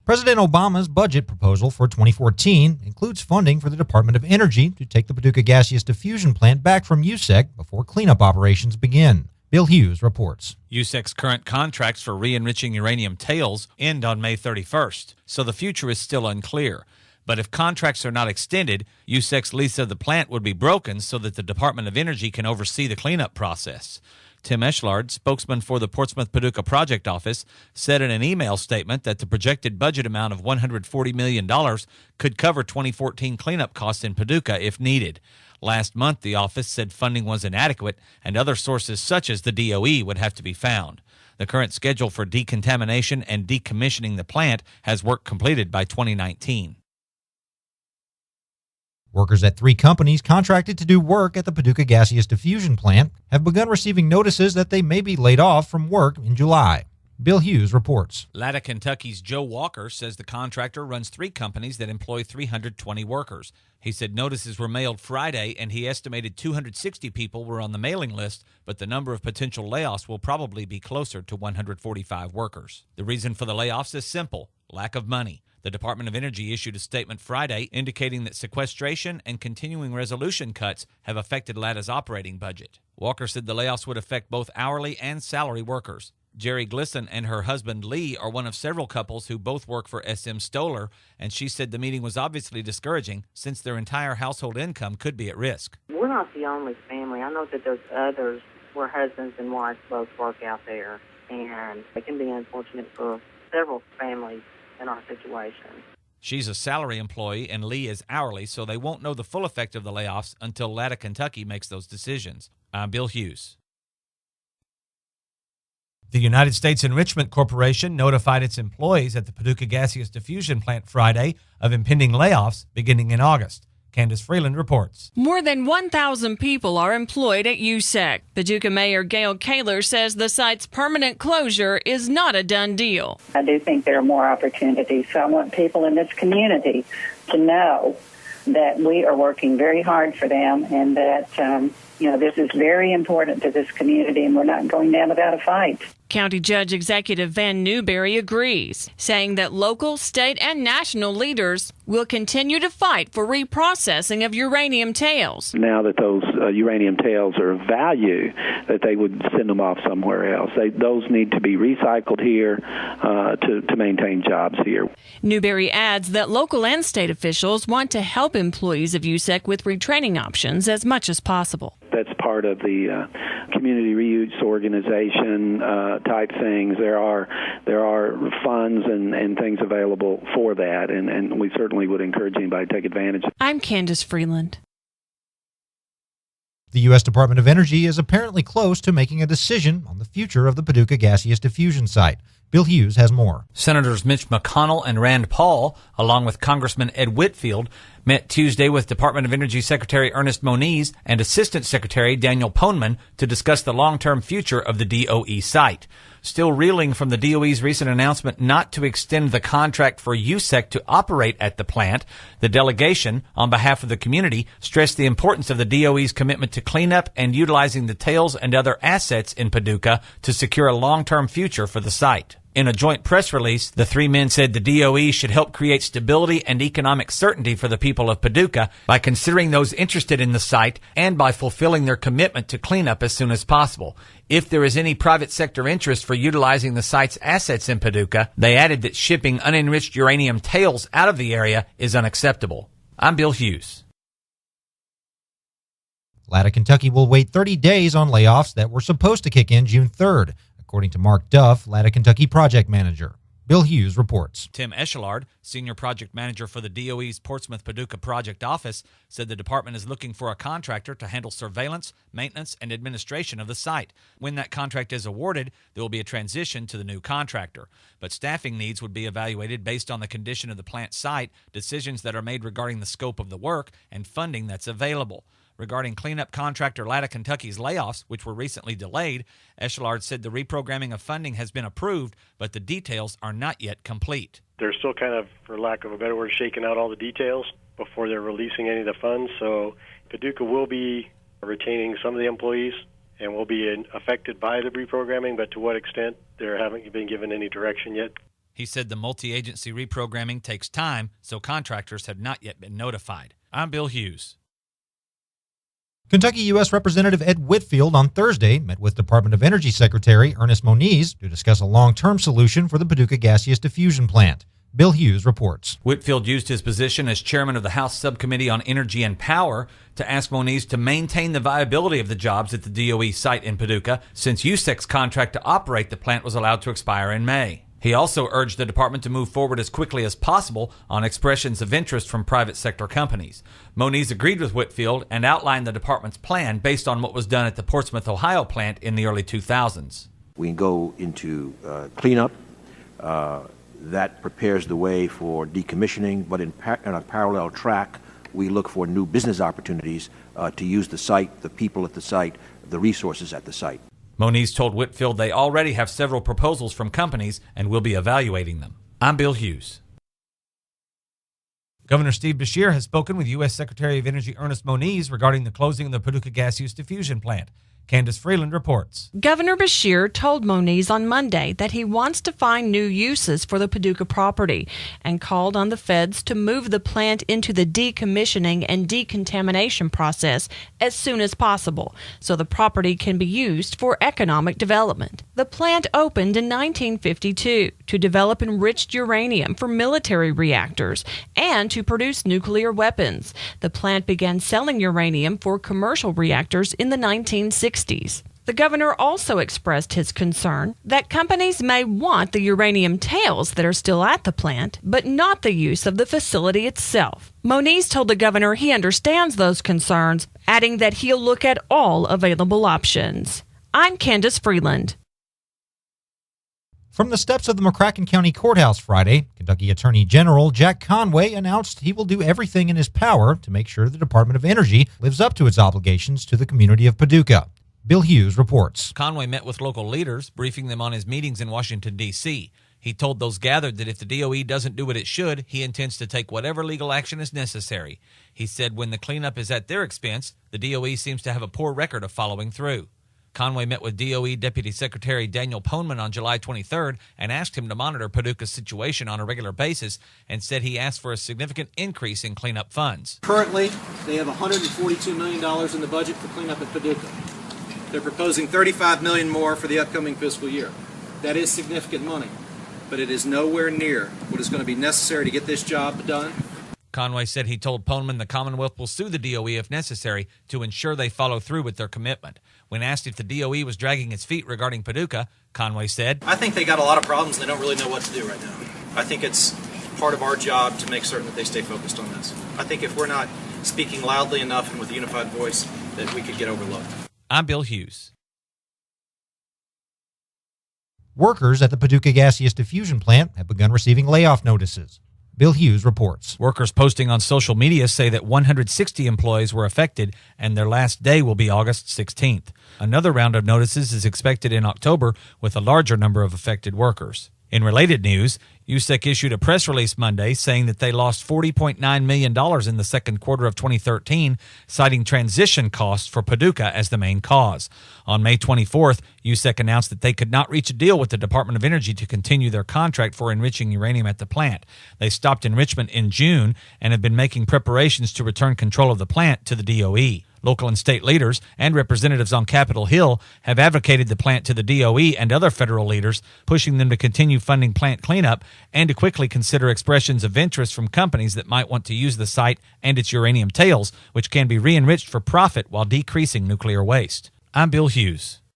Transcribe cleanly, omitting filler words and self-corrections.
President Obama's budget proposal for 2014 includes funding for the Department of Energy to take the Paducah Gaseous Diffusion Plant back from USEC before cleanup operations begin. Bill Hughes reports. USEC's current contracts for re-enriching uranium tails end on May 31st, so the future is still unclear. But if contracts are not extended, USEC's lease of the plant would be broken so that the Department of Energy can oversee the cleanup process. Tim Eschlard, spokesman for the Portsmouth-Paducah Project Office, said in an email statement that the projected budget amount of $140 million could cover 2014 cleanup costs in Paducah if needed. Last month, the office said funding was inadequate and other sources such as the DOE would have to be found. The current schedule for decontamination and decommissioning the plant has work completed by 2019. Workers at 3 companies contracted to do work at the Paducah Gaseous Diffusion Plant have begun receiving notices that they may be laid off from work in July. Bill Hughes reports. Latta, Kentucky's Joe Walker says the contractor runs 3 companies that employ 320 workers. He said notices were mailed Friday, and he estimated 260 people were on the mailing list, but the number of potential layoffs will probably be closer to 145 workers. The reason for the layoffs is simple: lack of money. The Department of Energy issued a statement Friday indicating that sequestration and continuing resolution cuts have affected Latta's operating budget. Walker said the layoffs would affect both hourly and salary workers. Jerry Glisson and her husband Lee are one of several couples who both work for SM Stoller, and she said the meeting was obviously discouraging since their entire household income could be at risk. We're not the only family. I know that there's others where husbands and wives both work out there, and it can be unfortunate for several families in our situation. She's a salary employee and Lee is hourly, so they won't know the full effect of the layoffs until Latta, Kentucky makes those decisions. I'm Bill Hughes. The United States Enrichment Corporation notified its employees at the Paducah Gaseous Diffusion Plant Friday of impending layoffs beginning in August. Candice Freeland reports. More than 1,000 people are employed at USEC. Paducah Mayor Gail Kaler says the site's permanent closure is not a done deal. I do think there are more opportunities, so I want people in this community to know that we are working very hard for them and that, this is very important to this community and we're not going down without a fight. County Judge Executive Van Newberry agrees, saying that local, state, and national leaders will continue to fight for reprocessing of uranium tails. Now that those uranium tails are of value, that they would send them off somewhere else. Those need to be recycled here to maintain jobs here. Newberry adds that local and state officials want to help employees of USEC with retraining options as much as possible. That's part of the community reuse organization type things. There are funds and things available for that, and we certainly would encourage anybody to take advantage. I'm Candice Freeland. The U.S. Department of Energy is apparently close to making a decision on the future of the Paducah Gaseous Diffusion site. Bill Hughes has more. Senators Mitch McConnell and Rand Paul, along with Congressman Ed Whitfield, met Tuesday with Department of Energy Secretary Ernest Moniz and Assistant Secretary Daniel Poneman to discuss the long-term future of the DOE site. Still reeling from the DOE's recent announcement not to extend the contract for USEC to operate at the plant, the delegation, on behalf of the community, stressed the importance of the DOE's commitment to cleanup and utilizing the tails and other assets in Paducah to secure a long-term future for the site. In a joint press release, the 3 men said the DOE should help create stability and economic certainty for the people of Paducah by considering those interested in the site and by fulfilling their commitment to cleanup as soon as possible. If there is any private sector interest for utilizing the site's assets in Paducah, they added that shipping unenriched uranium tails out of the area is unacceptable. I'm Bill Hughes. Latta, Kentucky will wait 30 days on layoffs that were supposed to kick in June 3rd. According to Mark Duff, Latta, Kentucky project manager. Bill Hughes reports. Tim Eschlard, senior project manager for the DOE's Portsmouth-Paducah Project Office, said the department is looking for a contractor to handle surveillance, maintenance, and administration of the site. When that contract is awarded, there will be a transition to the new contractor. But staffing needs would be evaluated based on the condition of the plant site, decisions that are made regarding the scope of the work, and funding that's available. Regarding cleanup contractor Latta, Kentucky's layoffs, which were recently delayed, Eschlard said the reprogramming of funding has been approved, but the details are not yet complete. They're still kind of, for lack of a better word, shaking out all the details before they're releasing any of the funds. So Paducah will be retaining some of the employees and will be affected by the reprogramming, but to what extent, they haven't been given any direction yet. He said the multi-agency reprogramming takes time, so contractors have not yet been notified. I'm Bill Hughes. Kentucky U.S. Representative Ed Whitfield on Thursday met with Department of Energy Secretary Ernest Moniz to discuss a long-term solution for the Paducah Gaseous Diffusion Plant. Bill Hughes reports. Whitfield used his position as chairman of the House Subcommittee on Energy and Power to ask Moniz to maintain the viability of the jobs at the DOE site in Paducah since USEC's contract to operate the plant was allowed to expire in May. He also urged the department to move forward as quickly as possible on expressions of interest from private sector companies. Moniz agreed with Whitfield and outlined the department's plan based on what was done at the Portsmouth, Ohio plant in the early 2000s. We can go into cleanup. That prepares the way for decommissioning, but in a parallel track, we look for new business opportunities to use the site, the people at the site, the resources at the site. Moniz told Whitfield they already have several proposals from companies and will be evaluating them. I'm Bill Hughes. Governor Steve Beshear has spoken with U.S. Secretary of Energy Ernest Moniz regarding the closing of the Paducah Gaseous Diffusion Plant. Candice Freeland reports. Governor Beshear told Moniz on Monday that he wants to find new uses for the Paducah property and called on the feds to move the plant into the decommissioning and decontamination process as soon as possible so the property can be used for economic development. The plant opened in 1952 to develop enriched uranium for military reactors and to produce nuclear weapons. The plant began selling uranium for commercial reactors in the 1960s. The governor also expressed his concern that companies may want the uranium tails that are still at the plant, but not the use of the facility itself. Moniz told the governor he understands those concerns, adding that he'll look at all available options. I'm Candice Freeland. From the steps of the McCracken County Courthouse Friday, Kentucky Attorney General Jack Conway announced he will do everything in his power to make sure the Department of Energy lives up to its obligations to the community of Paducah. Bill Hughes reports. Conway met with local leaders, briefing them on his meetings in Washington, D.C. He told those gathered that if the DOE doesn't do what it should, he intends to take whatever legal action is necessary. He said when the cleanup is at their expense, the DOE seems to have a poor record of following through. Conway met with DOE Deputy Secretary Daniel Poneman on July 23rd and asked him to monitor Paducah's situation on a regular basis and said he asked for a significant increase in cleanup funds. Currently, they have $142 million in the budget for cleanup at Paducah. They're proposing $35 million more for the upcoming fiscal year. That is significant money, but it is nowhere near what is going to be necessary to get this job done. Conway said he told Poneman the Commonwealth will sue the DOE if necessary to ensure they follow through with their commitment. When asked if the DOE was dragging its feet regarding Paducah, Conway said, I think they got a lot of problems and they don't really know what to do right now. I think it's part of our job to make certain that they stay focused on this. I think if we're not speaking loudly enough and with a unified voice, that we could get overlooked. I'm Bill Hughes. Workers at the Paducah Gaseous Diffusion Plant have begun receiving layoff notices. Bill Hughes reports. Workers posting on social media say that 160 employees were affected and their last day will be August 16th. Another round of notices is expected in October with a larger number of affected workers. In related news, USEC issued a press release Monday saying that they lost $40.9 million in the second quarter of 2013, citing transition costs for Paducah as the main cause. On May 24th, USEC announced that they could not reach a deal with the Department of Energy to continue their contract for enriching uranium at the plant. They stopped enrichment in June and have been making preparations to return control of the plant to the DOE. Local and state leaders and representatives on Capitol Hill have advocated the plant to the DOE and other federal leaders, pushing them to continue funding plant cleanup and to quickly consider expressions of interest from companies that might want to use the site and its uranium tails, which can be re-enriched for profit while decreasing nuclear waste. I'm Bill Hughes.